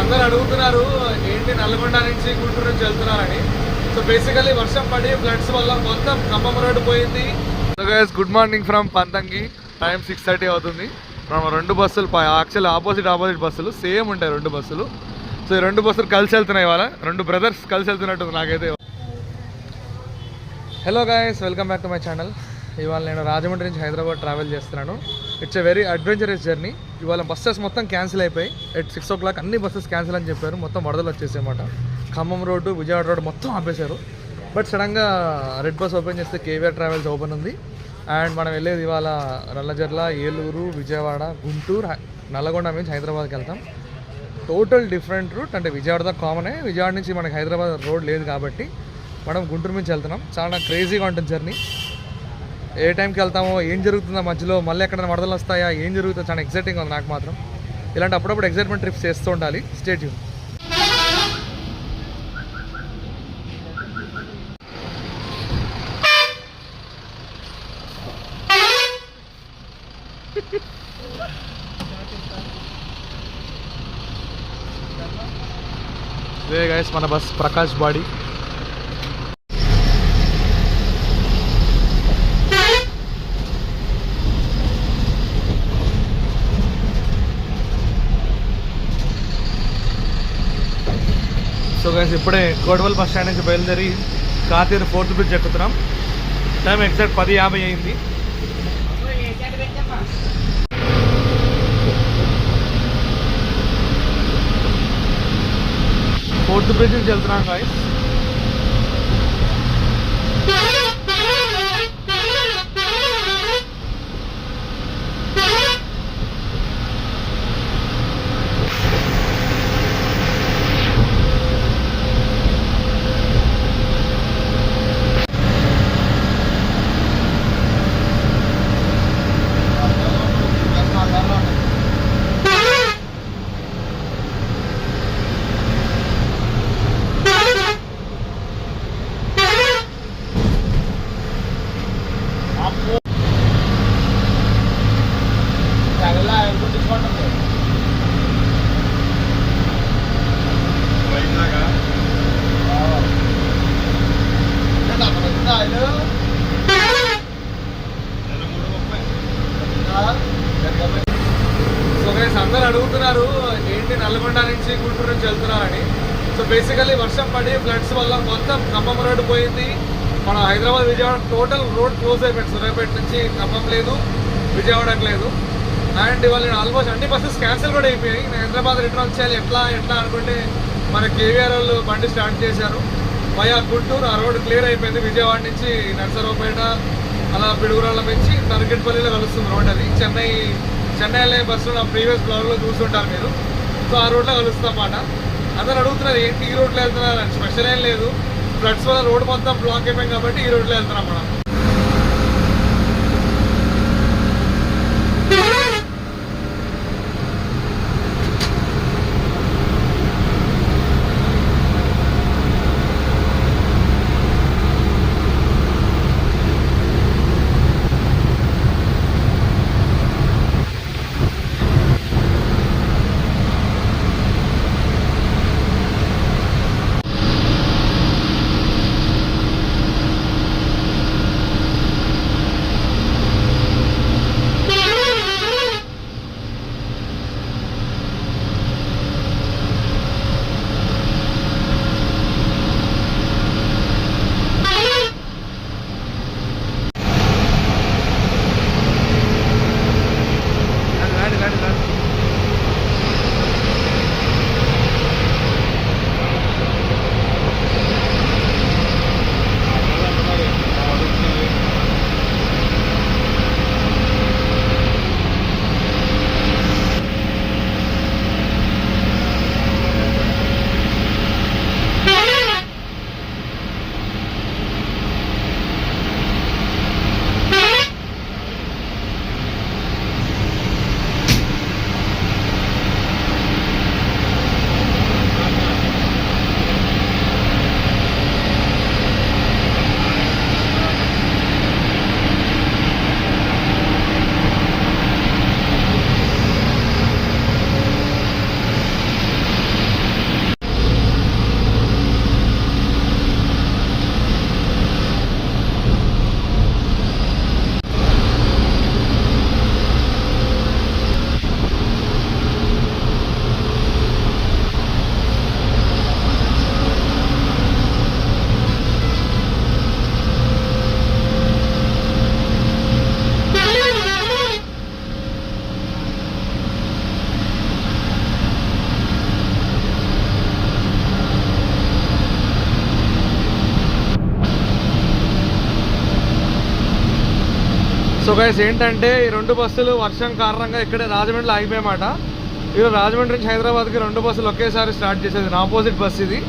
అందరూ అడుగుతున్నారు ఏంటి నల్గొండ నుంచి గుంటూరు నుంచి వెళ్తున్నారని. సో బేసికలీ వర్షం పడి ఫ్లడ్స్ వల్ల మొత్తం ఖమ్మం రోడ్డు పోయింది. So guys good morning from Panthangi. Time 6:30 అవుతుంది. మనం 2 బస్సులు యాక్చువల్లీ ఆపోజిట్ బస్సులు సేమ్ ఉంటాయి 2 బస్సులు. సో ఈ 2 బస్సులు కలిసి వెళ్తున్నాయి. ఇవాళ 2 బ్రదర్స్ కలిసి వెళ్తున్నట్టుంది నాకైతే. Hello guys, welcome back to my channel. ఇవాళ నేను రాజమండ్రి నుంచి హైదరాబాద్ ట్రావెల్ చేస్తున్నాను. It's a very adventurous journey. ఇవాళ బస్సెస్ మొత్తం క్యాన్సిల్ అయిపోయి ఎట్ 6 o'clock అన్ని బస్సెస్ క్యాన్సిల్ అని చెప్పారు. మొత్తం వరదలు వచ్చేసాయన్నమాట. ఖమ్మం రోడ్డు, విజయవాడ రోడ్డు మొత్తం ఆపేశారు. బట్ సడన్గా రెడ్ బస్ ఓపెన్ చేస్తే కేవీఆర్ ట్రావెల్స్ ఓపెన్ ఉంది. అండ్ మనం వెళ్ళేది ఇవాళ నల్లజర్ల, ఏలూరు, విజయవాడ, గుంటూరు, నల్లగొండ నుంచి హైదరాబాద్కి వెళ్తాం. Total different route. అంటే విజయవాడ దాకా కామనే, విజయవాడ నుంచి మనకి హైదరాబాద్ రోడ్ లేదు కాబట్టి మనం గుంటూరు నుంచి వెళ్తున్నాం. చాలా క్రేజీగా ఉంటుంది జర్నీ. ఏ టైంకి వెళ్తామో, ఏం జరుగుతుందో మధ్యలో, మళ్ళీ ఎక్కడైనా వరదలు వస్తాయా, ఏం జరుగుతుందో చాలా ఎక్సైటింగ్ ఉంది నాకు మాత్రం. ఇలాంటి అప్పుడప్పుడు ఎక్సైట్మెంట్ ట్రిప్స్ చేస్తూ ఉండాలి. Stay tune. ఇదే గైస్ మన bus Prakash body. So guys ఇప్పుడే కోటవల్ బస్ స్టాండ్ నుంచి బయలుదేరి కాతీరు 4th బ్రిడ్జ్ ఎక్కుతున్నాం. టైం ఎగ్జాక్ట్ 10:50 అయింది. 4th బ్రిడ్జ్ నుంచి వెళ్తున్నాం గైస్. అందరూ అడుగుతున్నారు ఏంటి నల్గొండ నుంచి గుంటూరు నుంచి వెళ్తున్నారని. సో బేసికలీ వర్షం పడి ఫ్లడ్స్ వల్ల మొత్తం ఖమ్మం రోడ్డు పోయింది. మన Hyderabad Vijayawada total road close అయిపోయింది. సూర్యాపేట నుంచి ఖమ్మం లేదు, విజయవాడకు లేదు. అండ్ ఇవాళ నేను ఆల్మోస్ట్ అన్ని బస్సెస్ క్యాన్సిల్ కూడా అయిపోయాయి. నేను హైదరాబాద్ రిటర్న్ వచ్చేయాలి ఎట్లా అనుకుంటే మన కేవీఆర్ వాళ్ళు బండి స్టార్ట్ చేశారు. వయా గుంటూరు ఆ రోడ్ క్లియర్ అయిపోయింది. విజయవాడ నుంచి నర్సరావుపేట అలా పిడుగురాళ్ళ నుంచి తరకెట్పల్లిలో కలుస్తుంది రోడ్. అది చెన్నై వెళ్ళే బస్సులో నా ప్రీవియస్ బ్లాగ్లో చూస్తుంటారు మీరు. సో ఆ రోడ్లో కలుస్తాం అన్నమాట. అందరు అడుగుతున్నారు ఏంటి ఈ రోడ్లో వెళ్తున్నారు. స్పెషల్ ఏం లేదు, ఫ్లడ్స్ వల్ల రోడ్ మొత్తం బ్లాక్ అయిపోయింది కాబట్టి ఈ రోడ్లో వెళ్తున్నాం మనం. గైస్ ఏంటంటే ఈ 2 బస్సులు వర్షం కారణంగా ఇక్కడే రాజమండ్రిలో ఆగిపోయామాట. ఇది రాజమండ్రి నుంచి హైదరాబాద్కి 2 బస్సులు ఒకేసారి స్టార్ట్ చేసేది, ఆపోజిట్ బస్ ఇది.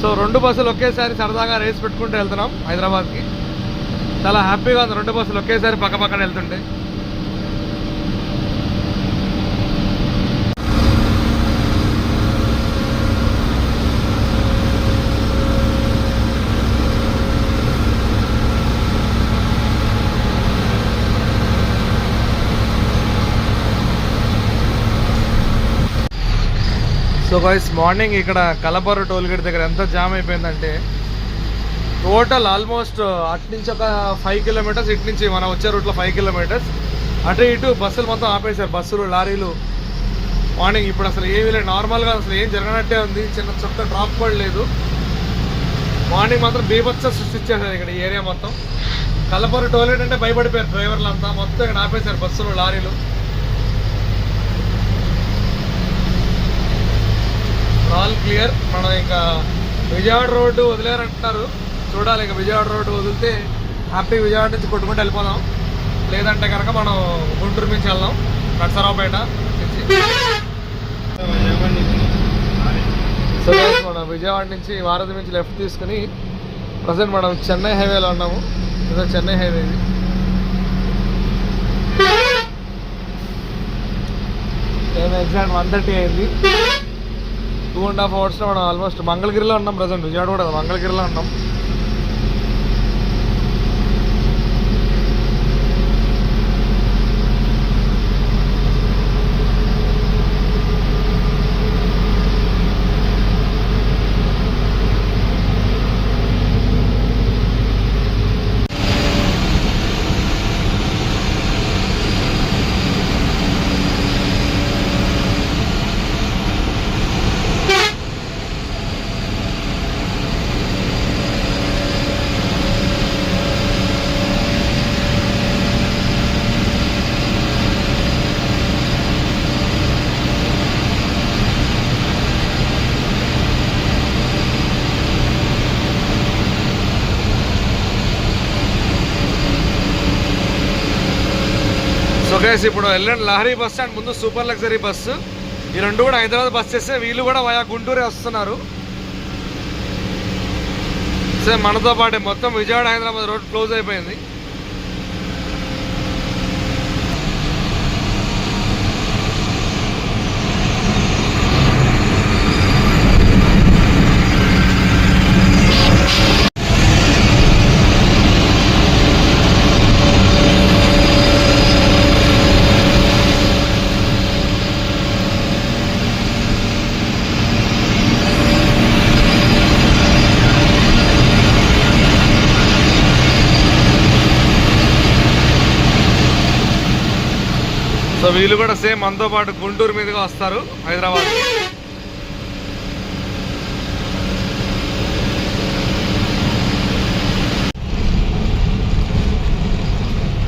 సో 2 బస్సులు ఒకేసారి సరదాగా రేస్ పెట్టుకుంటూ వెళ్తున్నాం హైదరాబాద్కి. చాలా హ్యాపీగా ఉంది 2 బస్సులు ఒకేసారి పక్క పక్కన వెళ్తుంటే. సో గైస్ మార్నింగ్ ఇక్కడ కలపరు టోల్గేట్ దగ్గర ఎంత జామ్ అయిపోయిందంటే టోటల్ ఆల్మోస్ట్ అటు నుంచి ఒక 5 కిలోమీటర్స్, ఇటు నుంచి మనం వచ్చే రూట్లో 5 కిలోమీటర్స్ అటు ఇటు బస్సులు మొత్తం ఆపేశారు. బస్సులు, లారీలు మార్నింగ్. ఇప్పుడు అసలు ఏమీ లేదు, నార్మల్గా అసలు ఏం జరగనట్టే ఉంది. చిన్న చుక్క డ్రాప్ కూడా లేదు. మార్నింగ్ మాత్రం బీభత్స సృష్టించేసారు ఇక్కడ ఈ ఏరియా మొత్తం. కలపరు టోల్గేట్ అంటే భయపడిపోయారు డ్రైవర్లు అంతా. మొత్తం ఇక్కడ ఆపేశారు బస్సులు, లారీలు. All clear. మనం ఇంకా విజయవాడ రోడ్డు వదిలేరంటున్నారు, చూడాలి. ఇక విజయవాడ రోడ్డు వదిలితే హ్యాపీ విజయవాడ నుంచి కొట్టుకుంటూ వెళ్ళిపోదాం. లేదంటే కనుక మనం గుంటూరు నుంచి వెళ్దాం, నర్సరావుపేట నుంచి. సో మనం విజయవాడ నుంచి వారధి నుంచి లెఫ్ట్ తీసుకుని ప్రజెంట్ మనం చెన్నై హైవేలో ఉన్నాము. ఇదో చెన్నై హైవే ఇది. ఎగ్జాక్ట్ 1:30 అయింది. 2.5 అవర్స్లో మనం ఆల్మోస్ట్ మంగళగిరిలో ఉన్నాం. ప్రజెంట్ విజయవాడ కూడా మంగళగిరిలో ఉన్నాం. సో గైస్ ఇప్పుడు వెళ్ళండి లహరి బస్ స్టాండ్ ముందు సూపర్ లగ్జరీ బస్సు. ఈ 2 కూడా హైదరాబాద్ బస్ చేస్తే వీళ్ళు కూడా వయా గుంటూరే వస్తున్నారు. సో మనతో పాటే మొత్తం విజయవాడ హైదరాబాద్ రోడ్ క్లోజ్ అయిపోయింది. సో వీళ్ళు కూడా సేమ్ మనతో పాటు గుంటూరు మీదుగా వస్తారు హైదరాబాద్.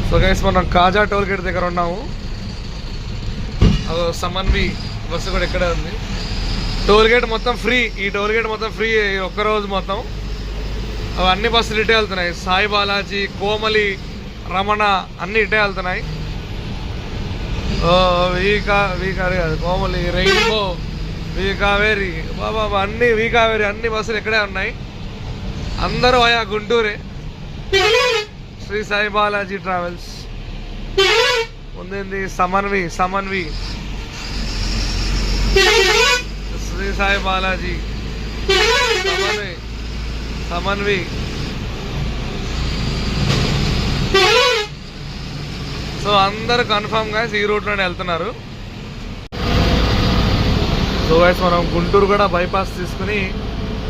సో గైస్ మనం కాజా టోల్గేట్ దగ్గర ఉన్నాము. సమన్వి బస్సు కూడా ఇక్కడే ఉంది. టోల్గేట్ మొత్తం ఫ్రీ. ఈ టోల్గేట్ మొత్తం ఫ్రీ ఒక్కరోజు మొత్తం. అన్ని బస్సులు ఇటే వెళ్తున్నాయి. సాయి బాలాజీ, కోమలి, రమణ అన్నీ ఇటే వెళ్తున్నాయి. వీ కాదు కోమలి, రెయిన్బో, వీ కావేరి, బాబా అన్ని వీ కావేరి అన్ని బస్సులు ఇక్కడే ఉన్నాయి. అందరూ ఆయా గుంటూరే. శ్రీ సాయి బాలాజీ ట్రావెల్స్ ముందేంది సమన్వి, శ్రీ సాయి బాలాజీ, సమన్వి. సో అందరు కన్ఫామ్ గా ఈ రూట్లోనే వెళ్తున్నారు. సో గైస్ మనం గుంటూరు కూడా బైపాస్ తీసుకుని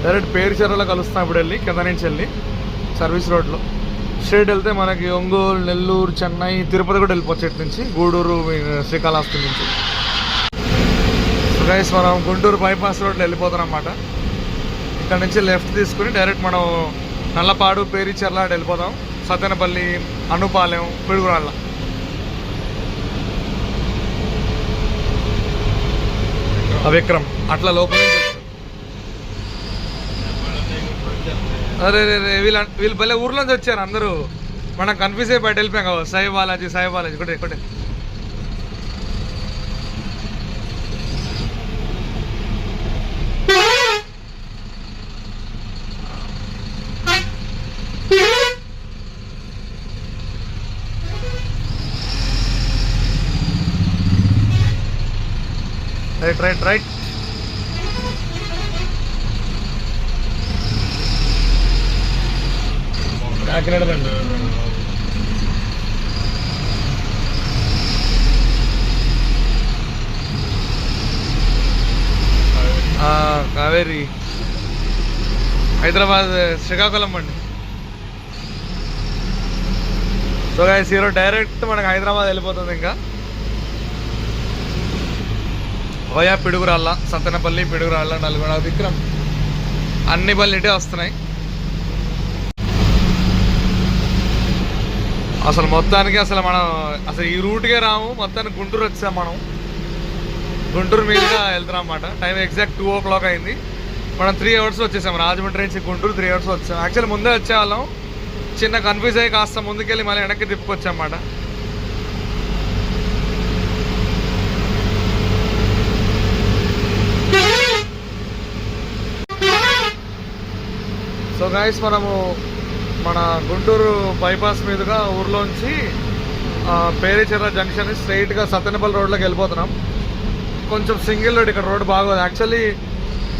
డైరెక్ట్ పేరుచెరువులో కలుస్తాం. ఇప్పుడు వెళ్ళి కింద నుంచి వెళ్ళి సర్వీస్ రోడ్లో స్ట్రేట్ వెళ్తే మనకి ఒంగోలు, నెల్లూరు, చెన్నై, తిరుపతి కూడా వెళ్ళిపోవచ్చు. ఇటు నుంచి గూడూరు, శ్రీకాళహస్తి నుంచి. సో గైస్ మనం గుంటూరు బైపాస్ రోడ్లో వెళ్ళిపోతాం అన్నమాట. ఇక్కడ నుంచి లెఫ్ట్ తీసుకుని డైరెక్ట్ మనం నల్లపాడు, పేరుచెర్ల వెళ్ళిపోతాం. సత్తెనపల్లి, అనుపాలెం, పిడుగురాళ్ళ. విక్రమ్ అట్లా లోపల. అరే రే వీళ్ళు భలే ఊర్లోంచి వచ్చారు అందరూ. మనం కన్ఫ్యూజ్ అయ్యి బయట వెళ్ళిపోయాం కదా, సాయి బాలాజీ ఒకటే రైట్ కాకినాడ బండి. కావేరి హైదరాబాద్ శ్రీకాకుళం బండి. సో గైస్ ఈరోజు డైరెక్ట్ మనకు హైదరాబాద్ వెళ్ళిపోతుంది. ఇంకా ఓయా పిడుగురాళ్ళ, సత్తెనపల్లి, పిడుగురాళ్ళ, నల్గొండ, విక్రమ్ అన్ని బళ్ళు ఇటే వస్తున్నాయి. అసలు మొత్తానికి మనం ఈ రూట్కే రాము, మొత్తానికి గుంటూరు వచ్చాం. మనం గుంటూరు మీదుగా వెళ్తున్నాం అన్నమాట. టైం ఎగ్జాక్ట్ 2 o'clock అయింది. మనం 3 hours వచ్చేసాం. రాజమండ్రి నుంచి గుంటూరు 3 hours వచ్చాం. యాక్చువల్లీ ముందే వచ్చేవాళ్ళం, చిన్న కన్ఫ్యూజ్ అయ్యి కాస్త ముందుకెళ్ళి మళ్ళీ వెనక్కి తిప్పుకొచ్చామన్నమాట. సో గైస్ మనము మన గుంటూరు బైపాస్ మీదుగా ఊర్లోంచి పేరేచెర్ల జంక్షన్ స్ట్రైట్గా సత్తెనపల్లి రోడ్లోకి వెళ్ళిపోతున్నాం. కొంచెం సింగిల్ రోడ్, ఇక్కడ రోడ్ బాగోదు. యాక్చువల్లీ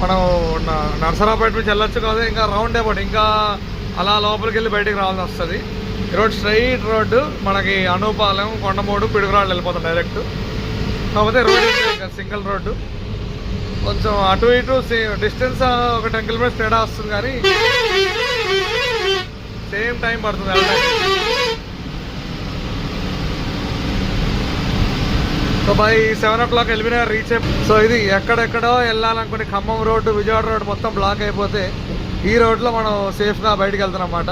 మనం నర్సరావుపేట నుంచి వెళ్ళొచ్చు కాదు, ఇంకా రౌండ్ అబౌట్ ఇంకా అలా లోపలికి వెళ్ళి బయటికి రావాల్సి వస్తుంది. ఈ రోడ్ స్ట్రైట్ రోడ్డు మనకి అనూపాలెం, కొండమూడు, పిడుగురాళ్ళు వెళ్ళిపోతాం డైరెక్ట్. కాకపోతే రోడ్ ఇంకా సింగిల్ రోడ్డు, కొంచెం అటు ఇటు డిస్టెన్స్ ఒక 10 kilometers తేడా వస్తుంది, కానీ సేమ్ టైం పడుతుంది వెళ్ళడానికి. So by 7 o'clock LB Nagar reach అయ్యి, సో ఇది ఎక్కడెక్కడో వెళ్ళాలనుకుని ఖమ్మం రోడ్డు, విజయవాడ రోడ్డు మొత్తం బ్లాక్ అయిపోతే ఈ రోడ్లో మనం సేఫ్గా బయటికి వెళ్తాం అన్నమాట.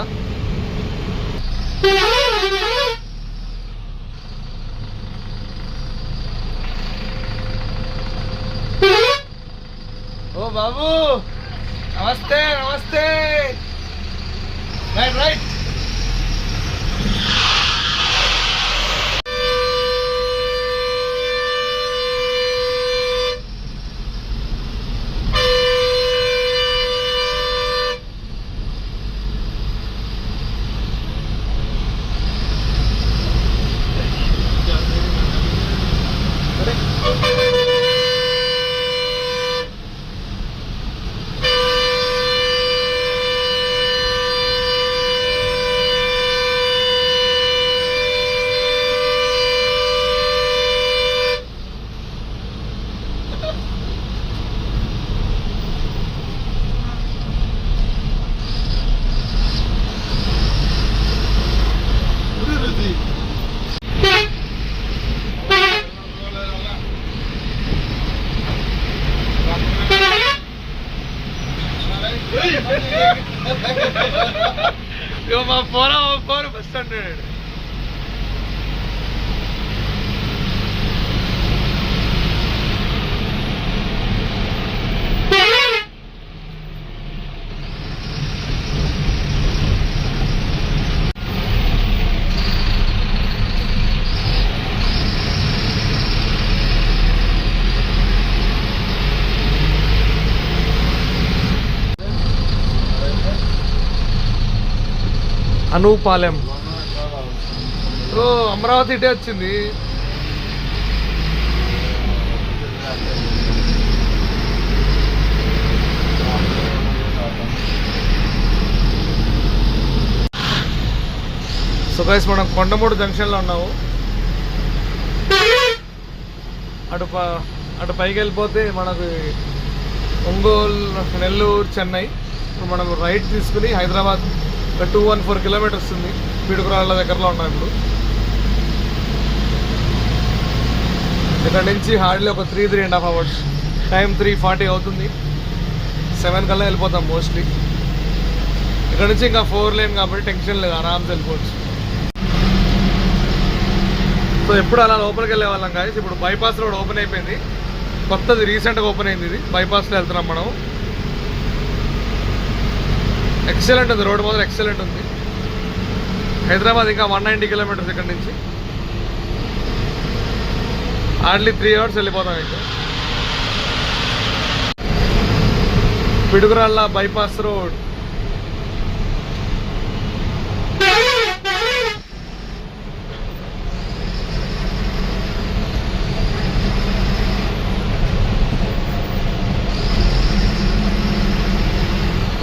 ఓ బాబు నమస్తే నమస్తే. రైట్ మా పోరు బస్ స్టాండ్. అనూపాలెం. ఓ అమరావతి ఇటే వచ్చింది. సో గైస్ మనం కొండమూడు జంక్షన్లో ఉన్నాము. అటు పైకి వెళ్ళిపోతే మనకు ఒంగోలు, నెల్లూరు, చెన్నై. ఇప్పుడు మనం రైట్ తీసుకుని హైదరాబాద్ 214 kilometers ఉంది. పిడుగురాళ్ళ దగ్గరలో ఉన్నాం ఇప్పుడు. ఇక్కడ నుంచి హార్డ్లీ ఒక 3.5 hours, టైం 3:40 అవుతుంది. 7 కల్లా వెళ్ళిపోతాం మోస్ట్లీ. ఇక్కడ నుంచి ఇంకా 4 lane కాబట్టి టెన్షన్ లేదు, ఆరామ్స్ వెళ్ళిపోవచ్చు. సో ఎప్పుడు అలా లోపలికి వెళ్ళే వాళ్ళం కాదు. ఇప్పుడు బైపాస్ రోడ్ ఓపెన్ అయిపోయింది, కొత్తది రీసెంట్గా ఓపెన్ అయింది. ఇది బైపాస్లో వెళ్తున్నాం మనం. ఎక్సలెంట్ ఉంది రోడ్, మాత్రం ఎక్సలెంట్ ఉంది. హైదరాబాద్ ఇంకా 190 కిలోమీటర్స్ ఇక్కడ నుంచి. హార్డ్లీ 3 అవర్స్ వెళ్ళిపోతాం ఇంకా. Piduguralla bypass road.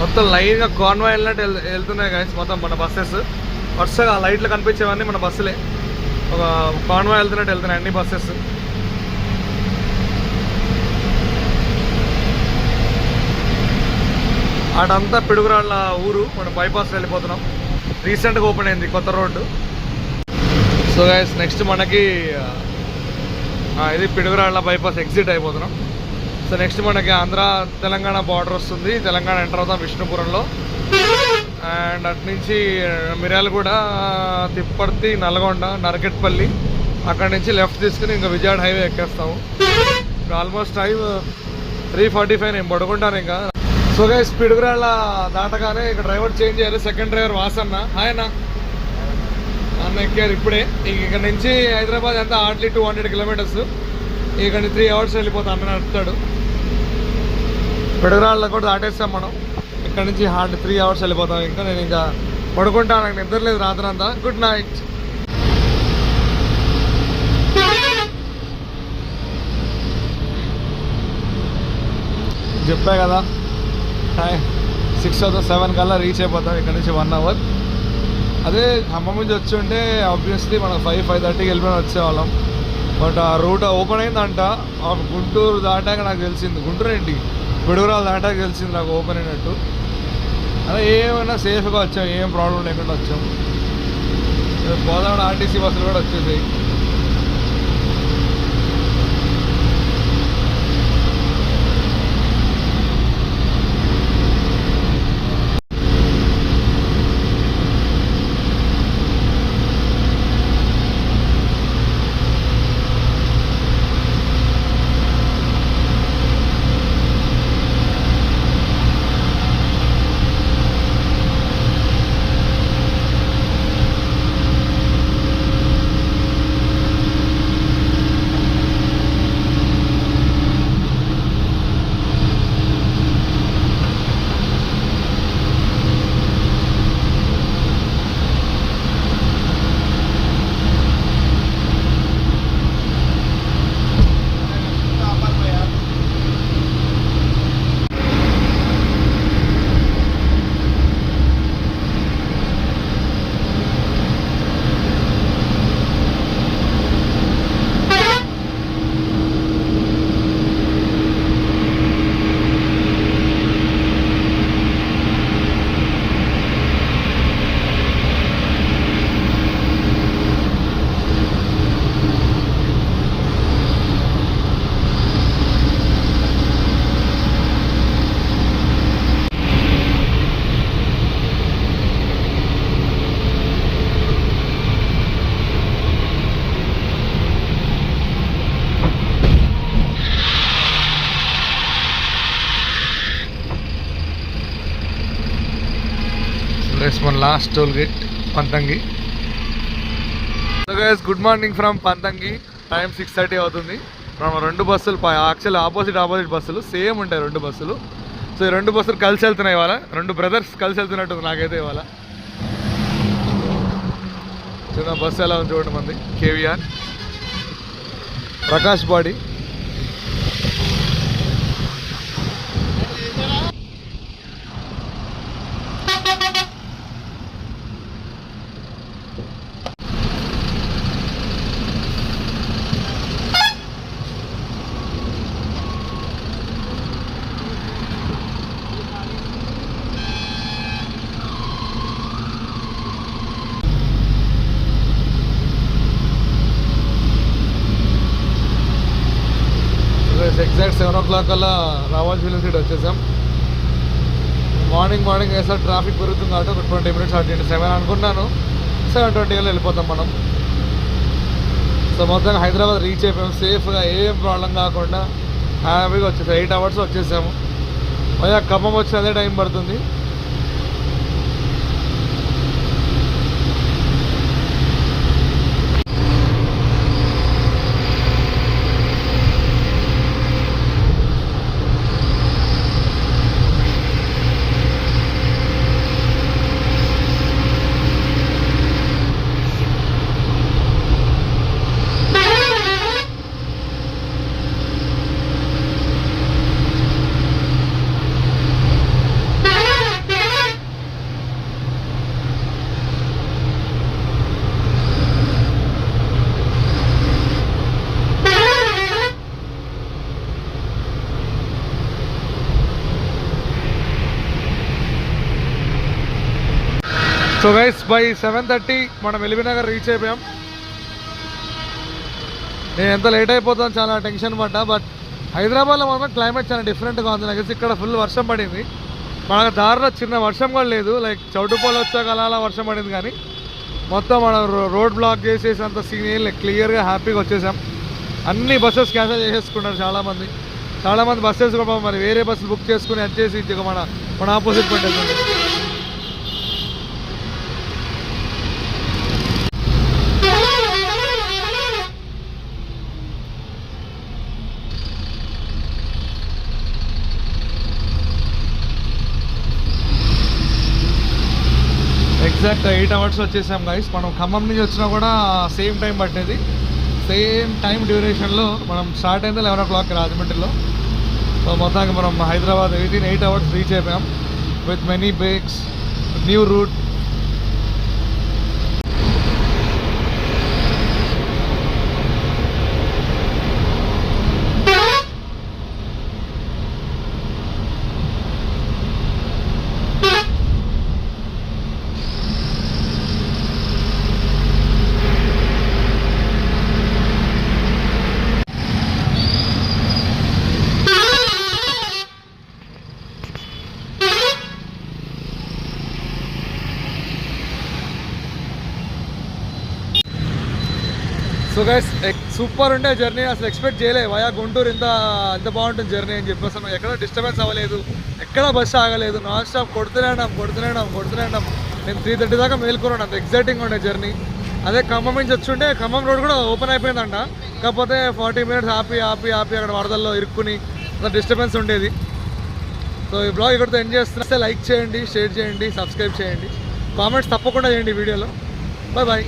మొత్తం లైన్గా కాన్వాయ్ వెళ్ళినట్టు వెళ్తున్నాయి గాయస్. మొత్తం మన బస్సెస్ వరుసగా లైట్లు కనిపించేవన్నీ మన బస్సులే. ఒక కాన్వాయ్ వెళ్తున్నట్టు వెళ్తున్నాయి అన్ని బస్సెస్. అటంతా పిడుగురాళ్ళ ఊరు. మనం బైపాస్ వెళ్ళిపోతున్నాం. రీసెంట్గా ఓపెన్ అయింది కొత్త రోడ్డు. సో గైస్ నెక్స్ట్ మనకి ఇది పిడుగురాళ్ళ బైపాస్ ఎగ్జిట్ అయిపోతున్నాం. సో నెక్స్ట్ మనకి ఆంధ్ర తెలంగాణ బార్డర్ వస్తుంది. తెలంగాణ ఎంటర్ అవుతాం విష్ణుపురంలో. అండ్ అటు నుంచి మిర్యాలగూడ, తిప్పర్తి, నల్గొండ, నరకెట్పల్లి, అక్కడి నుంచి లెఫ్ట్ తీసుకుని ఇంకా విజయవాడ హైవే ఎక్కేస్తాము. ఇప్పుడు ఆల్మోస్ట్ టైం 3:45. నేను పడుకుంటాను ఇంకా. సో గైస్ పిడుగురాళ్ళ దాటగానే ఇక్కడ డ్రైవర్ చేంజ్ అయ్యారు. Second driver Vasanna. హాయ్ అన్న. అన్న ఎక్కారు ఇప్పుడే. ఇక్కడ నుంచి హైదరాబాద్ ఎంత హార్డ్లీ 200 కిలోమీటర్స్. ఇక్కడ 3 అవర్స్ వెళ్ళిపోతాం అన్న నడుపుతాడు. పిడుగురాళ్ళ కూడా దాటేస్తాం మనం. ఇక్కడ నుంచి హార్డ్ 3 అవర్స్ వెళ్ళిపోతాం. ఇంకా నేను ఇంకా పడుకుంటాను. నాకు నిద్ర లేదు రాత్రి అంతా. Good night. చెప్పా కదా 6 అవుతా 7 కల్లా రీచ్ అయిపోతాం. ఇక్కడ నుంచి 1 అవర్. అదే ఖమ్మం నుంచి వచ్చి ఉంటే ఆబ్వియస్లీ మనం 5:30కి వెళ్ళిపోయి వచ్చేవాళ్ళం. బట్ ఆ రూట్ ఓపెన్ అయిందంట. గుంటూరు దాటాక నాకు తెలిసింది. గుంటూరు ఏంటి పిడుగురాలు దాటాక తెలిసింది నాకు ఓపెన్ అయినట్టు. అదే ఏమైనా సేఫ్గా వచ్చాం, ఏం ప్రాబ్లం లేకుండా వచ్చాం. గోదావరి ఆర్టీసీ బస్సులు కూడా వచ్చేసాయి. మన last toll gate Panthangi. So guys good morning from Panthangi. Time 6:30 అవుతుంది. మనం 2 బస్సులు యాక్చువల్లీ ఆపోజిట్ బస్సులు సేమ్ ఉంటాయి 2 బస్సులు. సో ఈ 2 బస్సులు కలిసి వెళ్తున్నాయి ఇవాళ. 2 బ్రదర్స్ కలిసి వెళ్తున్నట్టుంది నాకైతే ఇవాళ. చిన్న బస్సు ఎలా ఉంది చూడండి మంది. KVR Prakash body. Exact 7 o'clock కల్లా రావాల్సి ఫిలిం సిటీ వచ్చేసాం. మార్నింగ్ వేసారి ట్రాఫిక్ పెరుగుతుంది కాబట్టి ఒక 20 minutes అటు 7 అనుకున్నాను. 7:20 వెళ్ళిపోతాం మనం. సో మొత్తంగా హైదరాబాద్ రీచ్ అయిపోయాం సేఫ్గా. ఏం ప్రాబ్లం కాకుండా హ్యాపీగా వచ్చేసాం. 8 hours వచ్చేసాము. మళ్ళీ ఖమ్మం వచ్చి అదే టైం పడుతుంది. సో గైస్ బై 7:30 మనం ఎల్బీనగర్ రీచ్ అయిపోయాం. నేను ఎంత లేట్ అయిపోతాను చాలా టెన్షన్ పడ్డా. బట్ హైదరాబాద్లో మాత్రం క్లైమేట్ చాలా డిఫరెంట్గా ఉంది. నాకు ఇక్కడ ఫుల్ వర్షం పడింది. మన దారిలో చిన్న వర్షం కూడా లేదు, లైక్ చౌటుపల్లి వచ్చాక అలా వర్షం పడింది. కానీ మొత్తం మనం రోడ్ బ్లాక్ చేసేసంత సీన్ ఏం లేదు, క్లియర్గా హ్యాపీగా వచ్చేసాం. అన్ని బస్సెస్ క్యాన్సిల్ చేసేసుకున్నారు చాలామంది బస్సెస్ కూడా మరి వేరే బస్సులు బుక్ చేసుకుని వచ్చేసి ఇక మన ఆపోజిట్ పెట్టేస్తుంది. ఎగ్జాక్ట్ 8 అవర్స్ వచ్చేసాం గైస్. మనం ఖమ్మం నుంచి వచ్చినా కూడా సేమ్ టైం పట్టేది. సేమ్ టైం డ్యూరేషన్లో మనం స్టార్ట్ అయింది 11 o'clock రాజమండ్రిలో. సో మొత్తానికి మనం హైదరాబాద్ 8 hours రీచ్ అయిపోయాం with many breaks, new route. So guys super ఉండే జర్నీ. అసలు ఎక్స్పెక్ట్ చేయలేదు వయా గుంటూరు ఇంత బాగుంటుంది జర్నీ అని చెప్పి. అసలు ఎక్కడ డిస్టర్బెన్స్ అవ్వలేదు, ఎక్కడ బస్సు ఆగలేదు, నాన్ స్టాప్ కొడుతూనే ఉన్నాం. నేను 3:30 దాకా మేల్కొన్నాను. అంత ఎగ్జైటింగ్ ఉండే జర్నీ. అదే ఖమ్మం నుంచి వచ్చుంటే ఖమ్మం రోడ్ కూడా ఓపెన్ అయిపోయిందంట. కాకపోతే 40 minutes ఆపి అక్కడ వరదల్లో ఇరుక్కుని అంత డిస్టర్బెన్స్ ఉండేది. సో ఈ బ్లాగ్ ఇక్కడితో ఎంజాయ్ చేస్తున్నా. లైక్ చేయండి, షేర్ చేయండి, సబ్స్క్రైబ్ చేయండి, కామెంట్స్ తప్పకుండా చేయండి వీడియోలో. బాయ్.